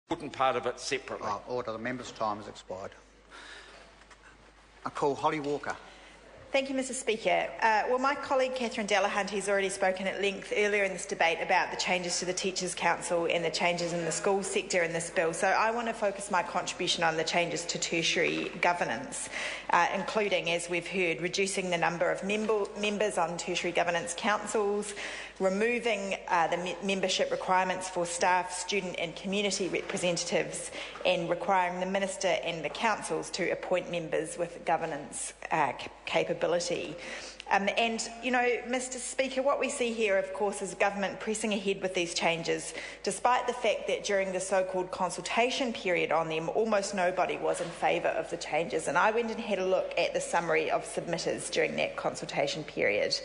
important part of it separately. Order. The member's time has expired. I call Holly Walker. Thank you, Mr Speaker. Well, my colleague Catherine Delahunt has already spoken at length earlier in this debate about the changes to the Teachers' Council and the changes in the school sector in this bill. So I want to focus my contribution on the changes to tertiary governance, including, as we've heard, reducing the number of members on tertiary governance councils, removing the membership requirements for staff, student and community representatives, and requiring the Minister and the councils to appoint members with governance capability. And, you know, Mr Speaker, what we see here, of course, is government pressing ahead with these changes, despite the fact that during the so-called consultation period on them, almost nobody was in favour of the changes. And I went and had a look at the summary of submitters during that consultation period.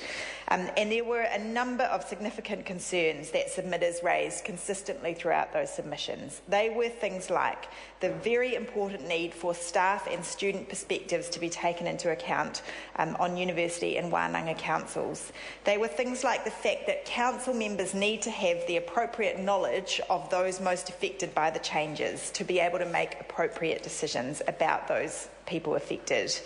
And there were a number of significant concerns that submitters raised consistently throughout those submissions. They were things like the very important need for staff and student perspectives to be taken into account on university and wānanga councils. They were things like the fact that council members need to have the appropriate knowledge of those most affected by the changes to be able to make appropriate decisions about those people affected.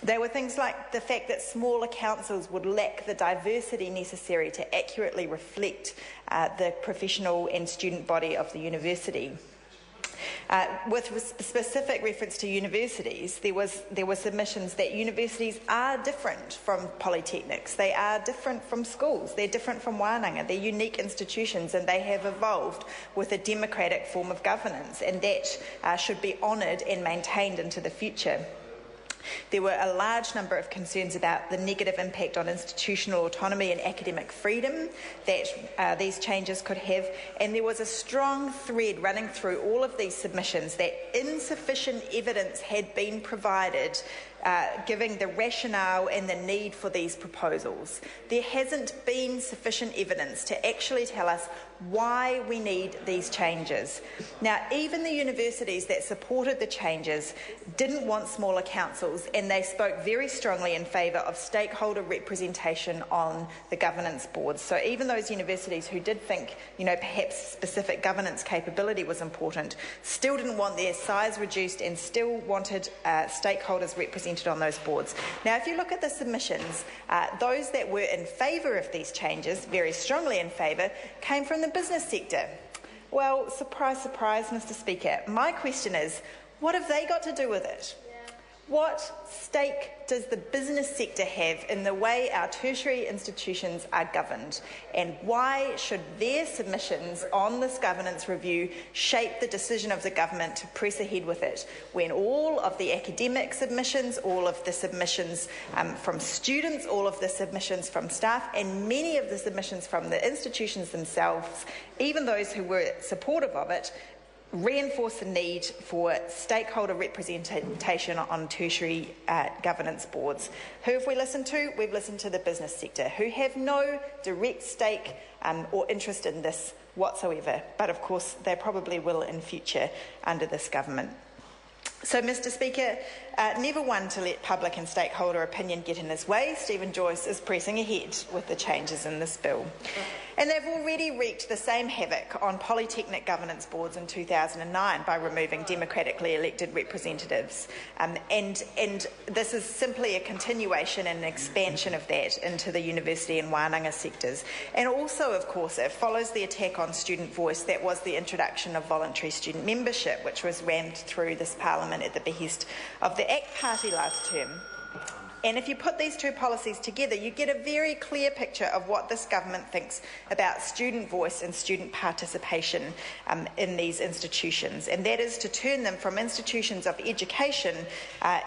They were things like the fact that smaller councils would lack the diversity necessary to accurately reflect the professional and student body of the university. With specific reference to universities, there were submissions that universities are different from polytechnics. They are different from schools. They're different from wānanga. They're unique institutions, and they have evolved with a democratic form of governance, and that should be honoured and maintained into the future. There were a large number of concerns about the negative impact on institutional autonomy and academic freedom that these changes could have, and there was a strong thread running through all of these submissions that insufficient evidence had been provided giving the rationale and the need for these proposals. There hasn't been sufficient evidence to actually tell us why we need these changes. Now, even the universities that supported the changes didn't want smaller councils, and they spoke very strongly in favour of stakeholder representation on the governance boards. So even those universities who did think, you know, perhaps specific governance capability was important, still didn't want their size reduced and still wanted stakeholders represented on those boards. Now, if you look at the submissions, those that were in favour of these changes, very strongly in favour, came from the business sector. Well, surprise, surprise, Mr Speaker. My question is, what have they got to do with it? What stake does the business sector have in the way our tertiary institutions are governed? And why should their submissions on this governance review shape the decision of the government to press ahead with it, when all of the academic submissions, all of the submissions from students, all of the submissions from staff, and many of the submissions from the institutions themselves, even those who were supportive of it, reinforce the need for stakeholder representation on tertiary governance boards? Who have we listened to? We've listened to the business sector, who have no direct stake or interest in this whatsoever, but of course they probably will in future under this government. So, Mr Speaker, never one to let public and stakeholder opinion get in his way, Stephen Joyce is pressing ahead with the changes in this bill. And they've already wreaked the same havoc on polytechnic governance boards in 2009 by removing democratically elected representatives. And this is simply a continuation and an expansion of that into the university and wānanga sectors. And also, of course, it follows the attack on student voice that was the introduction of voluntary student membership, which was rammed through this parliament at the behest of the ACT Party last term. And if you put these two policies together, you get a very clear picture of what this government thinks about student voice and student participation in these institutions, and that is to turn them from institutions of education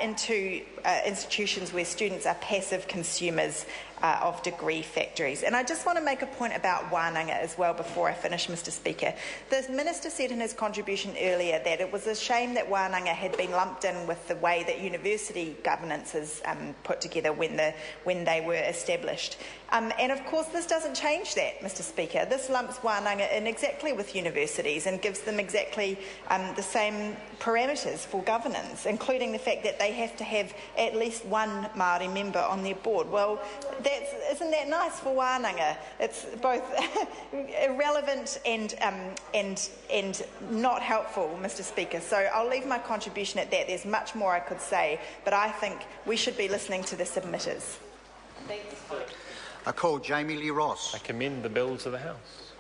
into institutions where students are passive consumers of degree factories. And I just want to make a point about wānanga as well before I finish, Mr Speaker. The Minister said in his contribution earlier that it was a shame that wānanga had been lumped in with the way that university governance is put together when they were established. And of course this doesn't change that, Mr Speaker. This lumps wānanga in exactly with universities and gives them exactly the same parameters for governance, including the fact that they have to have at least one Māori member on their board. Well, isn't that nice for wānanga? It's both irrelevant and not helpful, Mr Speaker. So I'll leave my contribution at that. There's much more I could say, but I think we should be listening to the submitters. I call Jami-Lee Ross. I commend the bill to the House.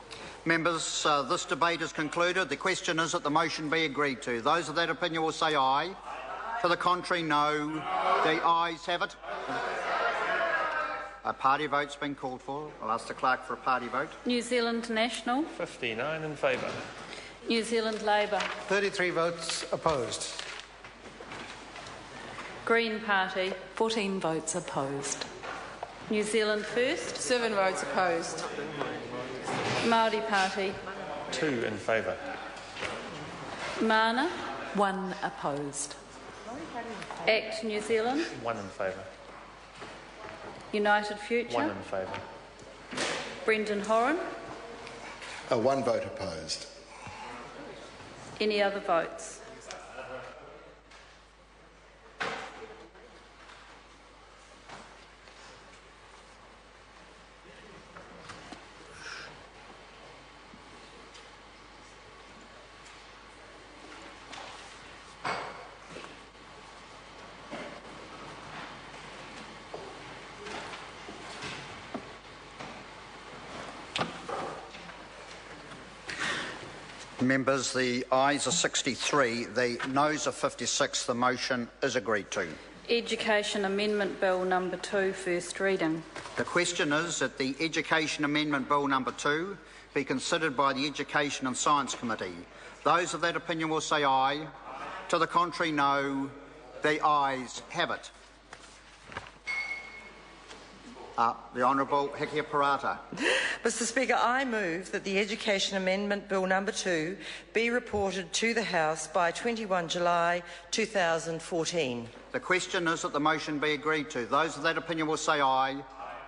Members, this debate is concluded. The question is that the motion be agreed to. Those of that opinion will say aye. To the contrary, no. The ayes have it. A party vote's been called for. I'll ask the clerk for a party vote. New Zealand National. 59 in favour. New Zealand Labour. 33 votes opposed. Green Party. 14 votes opposed. New Zealand First. 7 votes opposed. Māori Party. 2 in favour. Mana. 1 opposed. Act New Zealand. 1 in favour. United Future. 1 in favour. Brendan Horan. 1 vote opposed. Any other votes? Members, the ayes are 63, the noes are 56. The motion is agreed to. Education Amendment Bill number 2, first reading. The question is that the Education Amendment Bill number 2 be considered by the Education and Science Committee. Those of that opinion will say aye. To the contrary, no. The ayes have it. The Honourable Hikia Parata. Mr Speaker, I move that the Education Amendment Bill number 2 be reported to the House by 21 July 2014. The question is that the motion be agreed to. Those of that opinion will say aye.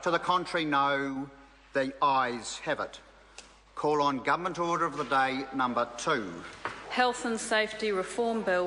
To the contrary, no. The ayes have it. Call on Government Order of the Day number 2. Health and Safety Reform Bill